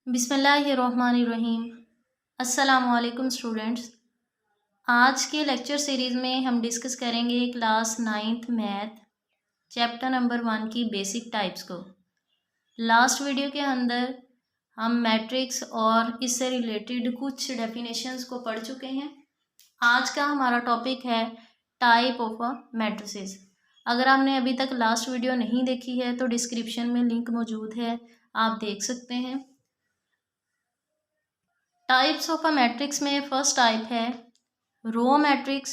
बिस्मिल्लाहिर्रहमानिर्रहीम। अस्सलामुअलैकुम स्टूडेंट्स। आज के लेक्चर सीरीज़ में हम डिस्कस करेंगे class 9th math chapter number 1 की बेसिक टाइप्स को। लास्ट वीडियो के अंदर हम मैट्रिक्स और इससे रिलेटेड कुछ डेफिनेशंस को पढ़ चुके हैं। आज का हमारा टॉपिक है टाइप ऑफ अ मैट्रिसेस। अगर आपने अभी तक लास्ट वीडियो नहीं देखी है तो डिस्क्रिप्शन में लिंक मौजूद है, आप देख सकते हैं। टाइप्स ऑफ अ मैट्रिक्स में फर्स्ट टाइप है रो मैट्रिक्स,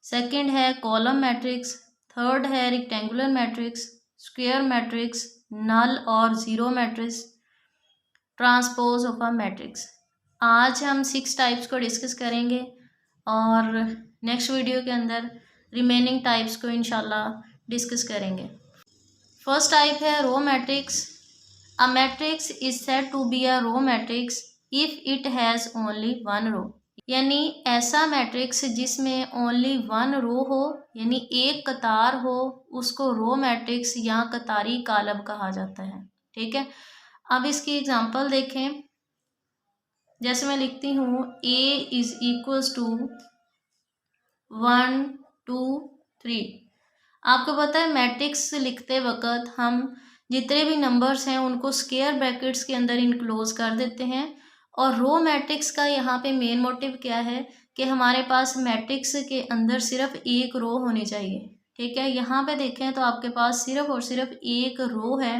सेकंड है कॉलम मैट्रिक्स, थर्ड है रेक्टेंगुलर मैट्रिक्स, स्क्वायर मैट्रिक्स, नल और zero matrix, transpose of a matrix. आज हम 6 टाइप्स को डिस्कस करेंगे और नेक्स्ट वीडियो के अंदर रिमेनिंग टाइप्स को इंशाल्लाह डिस्कस करेंगे। फर्स्ट टाइप है row matrix. A matrix is said to be a row matrix if it has only one row। यानी ऐसा मैट्रिक्स जिसमें ओनली वन रो हो, यानी एक कतार हो, उसको रो मैट्रिक्स या कतारी कॉलम कहा जाता है। ठीक है, अब इसकी एग्जांपल देखें। जैसे मैं लिखती हूँ A इज इक्वल्स टू 1 2 3। आपको पता है मैट्रिक्स लिखते वक्त हम जितने भी नंबर्स हैं उनको स्क्वायर ब्रैकेट्स के अंदर इनक्लोज कर देते हैं। और रो मैट्रिक्स का यहाँ पे मेन मोटिव क्या है कि हमारे पास मैट्रिक्स के अंदर सिर्फ एक रो होनी चाहिए। ठीक है, यहाँ पे देखें तो आपके पास सिर्फ और सिर्फ एक रो है,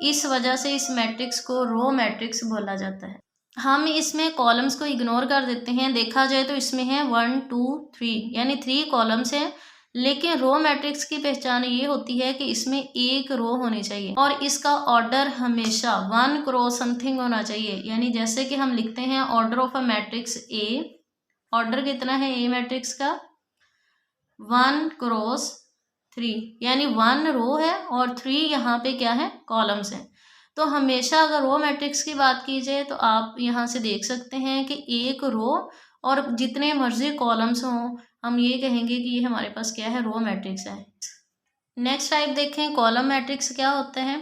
इस वजह से इस मैट्रिक्स को रो मैट्रिक्स बोला जाता है। हम इसमें कॉलम्स को इग्नोर कर देते हैं। देखा जाए तो इसमें है 1 2 3 यानी 3 कॉलम्स हैं, लेकिन रो मैट्रिक्स की पहचान ये होती है कि इसमें एक रो होनी चाहिए और इसका ऑर्डर हमेशा 1 क्रॉस समथिंग होना चाहिए। यानी जैसे कि हम लिखते हैं order of a matrix A, order कितना है ए मैट्रिक्स का 1 क्रॉस 3, यानी 1 रो है और 3 यहाँ पे क्या है कॉलम्स हैं। तो हमेशा अगर रो मैट्रिक्स की बात की जाए तो आप यहाँ से देख सकते हैं कि एक रो और जितने मर्जी कॉलम्स हों, हम ये कहेंगे कि ये हमारे पास क्या है रो मैट्रिक्स है। नेक्स्ट टाइप देखें कॉलम मैट्रिक्स क्या होता है।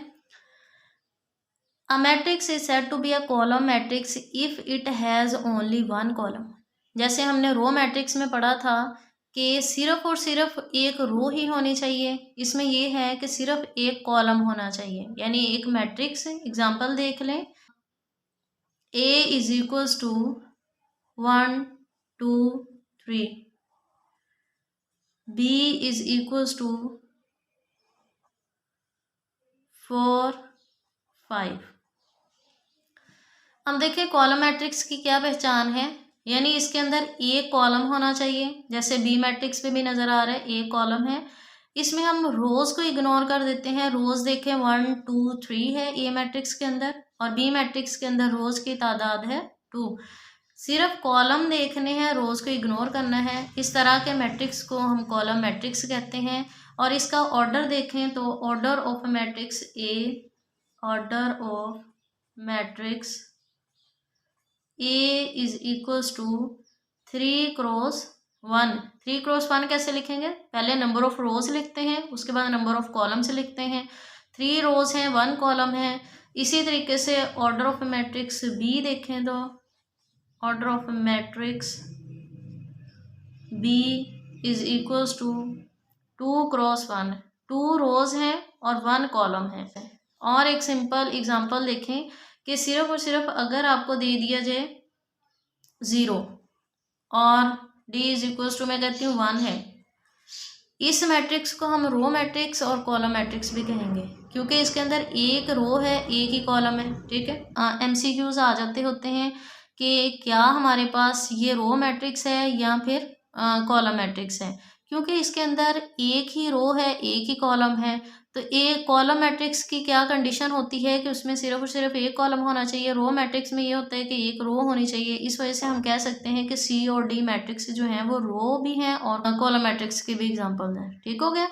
A matrix is said to be a column matrix if it has only one column. जैसे हमने रो मैट्रिक्स में पढ़ा था कि सिर्फ और सिर्फ एक रो ही होनी चाहिए, इसमें यह है कि सिर्फ एक कॉलम होना चाहिए। यानी एक मैट्रिक्स एग्जांपल देख लें, A is equals to 1 2 3, B is equals to 4 5। अब देखिए कॉलम मैट्रिक्स की क्या पहचान है, यानी इसके अंदर एक कॉलम होना चाहिए। जैसे बी मैट्रिक्स पे भी नजर आ रहा है एक कॉलम है। इसमें हम रोज को इग्नोर कर देते हैं। रोज देखें 1 2 3 है ए मैट्रिक्स के अंदर और बी मैट्रिक्स के अंदर रोज की तादाद है 2। सिर्फ कॉलम देखने हैं, रोज को इग्नोर करना है। इस तरह के मैट्रिक्स को हम कॉलम मैट्रिक्स कहते हैं। और इसका ऑर्डर देखें तो order of matrix A, order of matrix A is equals to 3 cross 1। 3 cross 1 कैसे लिखेंगे, पहले नंबर ऑफ रोज लिखते हैं, उसके बाद नंबर ऑफ कॉलम्स लिखते हैं। 3 रोज हैं 1 कॉलम है। इसी तरीके से ऑर्डर ऑफ मैट्रिक्स बी देखें तो order of matrix B is equals to 2 cross 1। 2 rows हैं और 1 कॉलम है। और एक सिंपल एग्जांपल देखें कि सिर्फ और सिर्फ अगर आपको दे दिया जाए 0 और डी इज इक्वल्स टू मैं कहती हूँ 1 है, इस मैट्रिक्स को हम रो मैट्रिक्स और कॉलम मैट्रिक्स भी कहेंगे, क्योंकि इसके अंदर एक रो है एक ही कॉलम है। ठीक है, एमसीक्यूज आ जाते होते हैं कि क्या हमारे पास ये रो मैट्रिक्स है या फिर कॉलम मैट्रिक्स है, क्योंकि इसके अंदर एक ही रो है एक ही कॉलम है। तो एक कॉलम मैट्रिक्स की क्या कंडीशन होती है कि उसमें सिर्फ और सिर्फ एक कॉलम होना चाहिए। रो मैट्रिक्स में ये होता है कि एक रो होनी चाहिए। इस वजह से हम कह सकते हैं कि सी और डी मैट्रिक्स जो हैं वो रो भी हैं और कॉलम मैट्रिक्स के भी एग्जांपल हैं। ठीक हो गया।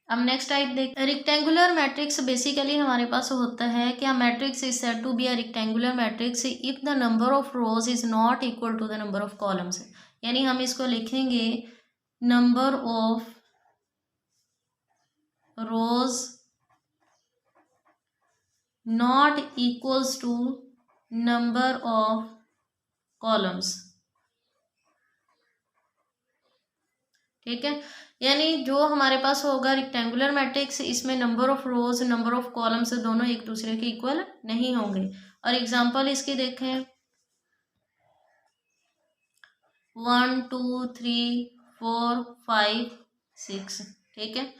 अब नेक्स्ट टाइप देख, रेक्टेंगुलर मैट्रिक्स बेसिकली हमारे पास होता है कि matrix is said to be a rectangular matrix if the number of rows is not equal to the number of columns. यानी हम इसको लिखेंगे number of rows not equals to number of columns. ठीक है, यानी जो हमारे पास होगा रेक्टेंगुलर मैट्रिक्स, इसमें number of rows number of columns दोनों एक दूसरे के इक्वल नहीं होंगे। और एग्जांपल इसकी देखें, 1 2 3 4 5 6। ठीक है,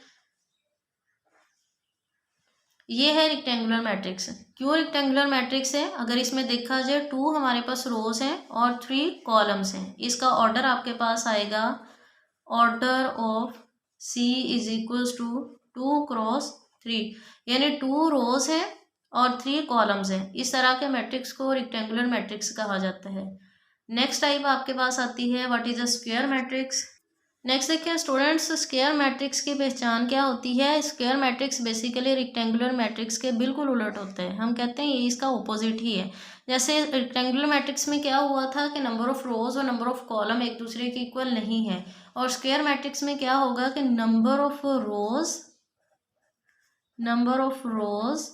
ये है रेक्टेंगुलर मैट्रिक्स। क्यों रेक्टेंगुलर मैट्रिक्स है? अगर इसमें देखा जाए 2 हमारे पास रोज हैं और 3 कॉलम्स हैं। इसका ऑर्डर आपके पास आएगा, order of C is equals to 2 cross 3, यानी 2 रोज है और 3 कॉलम्स हैं। इस तरह के मैट्रिक्स को रेक्टेंगुलर मैट्रिक्स कहा जाता है। नेक्स्ट टाइप आपके पास आती है what is a square matrix. Next देखिए स्टूडेंट्स, स्क्वायर मैट्रिक्स की पहचान क्या होती है। Square matrix basically rectangular matrix के बिल्कुल उलट होता है। हम कहते हैं ये इसका ऑपोजिट ही है। जैसे रेक्टेंगुलर मैट्रिक्स में क्या हुआ था कि नंबर ऑफ रोज और नंबर ऑफ कॉलम एक दूसरे के इक्वल नहीं है, और स्क्वायर मैट्रिक्स में क्या होगा कि नंबर ऑफ रोज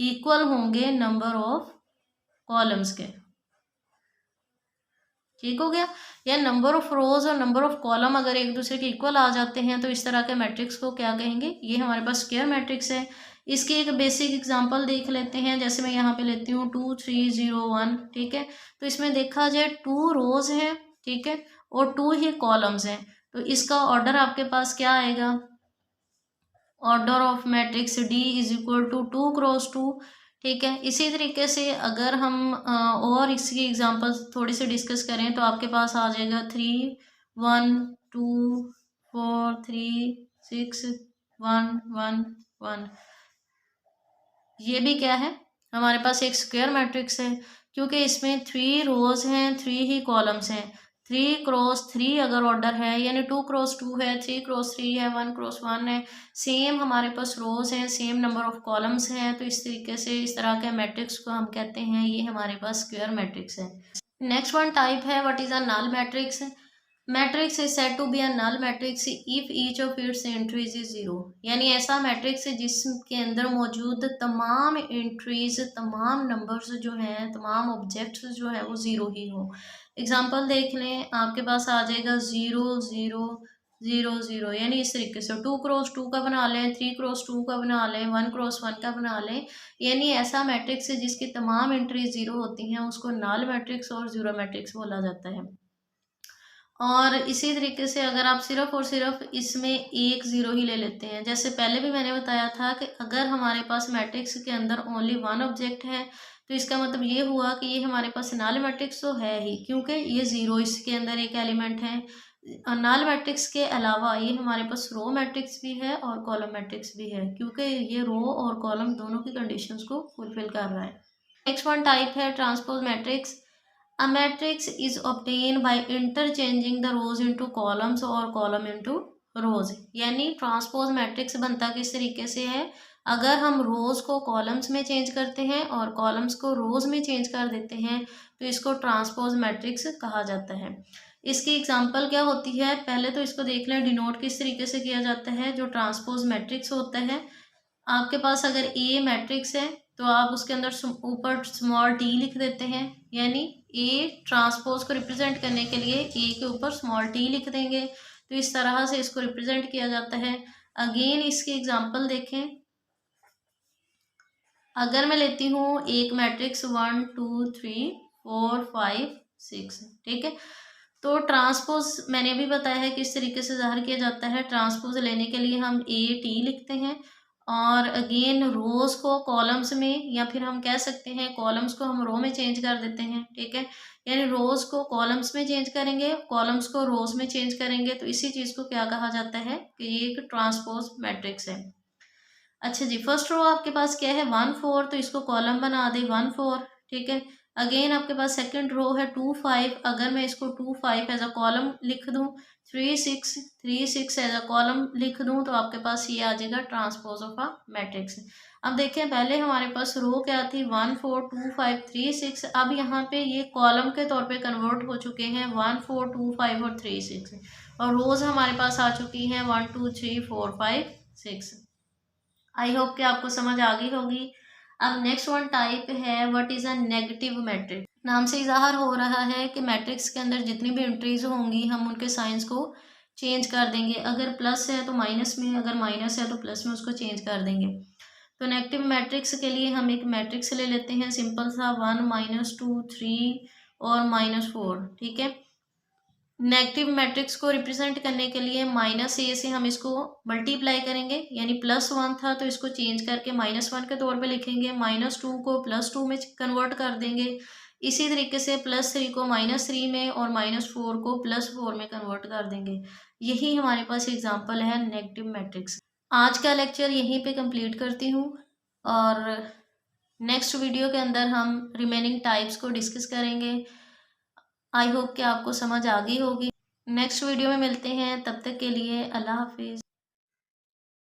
इक्वल होंगे नंबर ऑफ कॉलम्स के। ठीक हो गया, या नंबर ऑफ रोज और नंबर ऑफ कॉलम अगर एक दूसरे के इक्वल आ जाते हैं तो इस तरह के मैट्रिक्स को क्या कहेंगे, ये हमारे पास स्क्वायर मैट्रिक्स है। इसकी एक बेसिक एग्जांपल देख लेते हैं। जैसे मैं यहाँ पे लेती हूँ 2 3 0 1। ठीक है, तो इसमें देखा जाए 2 रोज हैं, ठीक है, और 2 ही कॉलम्स हैं। तो इसका ऑर्डर आपके पास क्या आएगा, order of matrix D is equal to 2 cross 2। ठीक है, इसी तरीके से अगर हम और इसकी एग्जांपल्स थोड़ी सी डिस्कस करें तो आपके पास आ जाएगा 3 1 2 4 3 6 1 1 1। ये भी क्या है, हमारे पास एक स्क्वायर मैट्रिक्स है, क्योंकि इसमें 3 रोज हैं 3 ही कॉलम्स हैं। 3 क्रॉस 3 अगर ऑर्डर है, यानी 2 क्रॉस 2 है, 3 क्रॉस 3 है, 1 क्रॉस 1 है, सेम हमारे पास रोज हैं, सेम नंबर ऑफ कॉलम्स हैं। तो इस तरीके से इस तरह के मैट्रिक्स को हम कहते हैं ये हमारे पास स्क्वायर मैट्रिक्स है। नेक्स्ट वन टाइप है what is a null matrix. Matrix is said to be a null matrix if each of its entries is zero, यानी ऐसा मैट्रिक्स है जिसके अंदर मौजूद तमाम एंट्रीज, तमाम नंबर्स जो हैं, तमाम ऑब्जेक्ट्स जो है वो जीरो ही हो। एग्जांपल देख लें, आपके पास आ जाएगा 0 0 0 0, यानी इस तरीके से 2 क्रॉस 2 का बना लें, 3 क्रॉस 2 का बना लें, 1 क्रॉस 1 का बना लें। यानी ऐसा मैट्रिक्स है जिसकी तमाम एंट्रीज जीरो होती हैं, उसको नल मैट्रिक्स और जीरो मैट्रिक्स बोला जाता है। और इसी तरीके से अगर आप सिर्फ और सिर्फ इसमें एक ज़ीरो ही ले लेते हैं, जैसे पहले भी मैंने बताया था कि अगर हमारे पास मैट्रिक्स के अंदर ओनली 1 ऑब्जेक्ट है तो इसका मतलब ये हुआ कि ये हमारे पास नल मैट्रिक्स तो है ही, क्योंकि ये ज़ीरो इसके अंदर एक एलिमेंट है। नल मैट्रिक्स के अलावा ये हमारे पास रो मैट्रिक्स भी है और कॉलम मैट्रिक्स भी है, क्योंकि ये रो और कॉलम दोनों की कंडीशंस को फुलफिल कर रहा है। नेक्स्ट वन टाइप है transpose matrix. A matrix is obtained by interchanging the rows into columns और column into rows। यानी ट्रांसपोज मैट्रिक्स बनता किस तरीके से है, अगर हम रोज को कॉलम्स में चेंज करते हैं और कॉलम्स को रोज में चेंज कर देते हैं तो इसको ट्रांसपोज मैट्रिक्स कहा जाता है। इसकी एग्जांपल क्या होती है, पहले तो इसको देख लें डिनोट किस तरीके से किया जाता है। जो ट्रांसपोज मैट्रिक्स होता है, आपके पास अगर ए मैट्रिक्स है तो आप उसके अंदर ऊपर स्मॉल टी लिख देते हैं, यानी ए ट्रांसपोज को रिप्रेजेंट करने के लिए ए के ऊपर स्मॉल टी लिख देंगे। तो इस तरह से इसको रिप्रेजेंट किया जाता है। अगेन इसकी एग्जांपल देखें, अगर मैं लेती हूँ एक मैट्रिक्स 1 2 3 4 5 6, ठीक है, तो ट्रांसपोज मैंने भी बताया है किस तरीके से ज़ाहिर किया जाता है। ट्रांसपोज लेने के लिए हम ए टी लिखते हैं और अगेन रोज को कॉलम्स में, या फिर हम कह सकते हैं कॉलम्स को हम रो में चेंज कर देते हैं। ठीक है, यानी रोज को कॉलम्स में चेंज करेंगे, कॉलम्स को रोज में चेंज करेंगे, तो इसी चीज़ को क्या कहा जाता है कि ये एक ट्रांसपोज मैट्रिक्स है। अच्छा जी, फर्स्ट रो आपके पास क्या है 1 4, तो इसको कॉलम बना दे 1 4। ठीक है, अगेन आपके पास सेकंड रो है 2 5, अगर मैं इसको 2 5 एज अ कॉलम लिख दूं, 3 6 एज अ कॉलम लिख दूं, तो आपके पास ये आ जाएगा ट्रांसपोज ऑफ अ मैट्रिक्स। अब देखें, पहले हमारे पास रो क्या थी 1 4 2 5 3 6, अब यहाँ पे ये कॉलम के तौर पे कन्वर्ट हो चुके हैं 1 4 2 5 और 3 6, और रोज हमारे पास आ चुकी हैं 1 2 3 4 5 6। आई होप कि आपको समझ आ गई होगी। अब नेक्स्ट वन टाइप है what is a negative matrix. नाम से इज़ाहर हो रहा है कि मैट्रिक्स के अंदर जितनी भी एंट्रीज होंगी हम उनके साइंस को चेंज कर देंगे। अगर प्लस है तो माइनस में, अगर माइनस है तो प्लस में उसको चेंज कर देंगे। तो नेगेटिव मैट्रिक्स के लिए हम एक मैट्रिक्स ले लेते हैं सिंपल सा 1 -2 3 और -4। ठीक है। नेगेटिव मैट्रिक्स को रिप्रेजेंट करने के लिए -a से हम इसको मल्टीप्लाई करेंगे, यानी +1 था तो इसको चेंज करके -1 के तौर पे लिखेंगे। -2 को +2 में कन्वर्ट कर देंगे। इसी तरीके से +3 को -3 में और -4 को +4 में कन्वर्ट कर देंगे। यही हमारे पास एग्जांपल है नेगेटिव मैट्रिक्स। आज का लेक्चर यहीं पे कंप्लीट करती हूँ और नेक्स्ट वीडियो के अंदर हम रिमेनिंग टाइप्स को डिस्कस करेंगे। आई होप कि आपको समझ आ गई होगी। नेक्स्ट वीडियो में मिलते हैं, तब तक के लिए अल्लाह हाफिज़।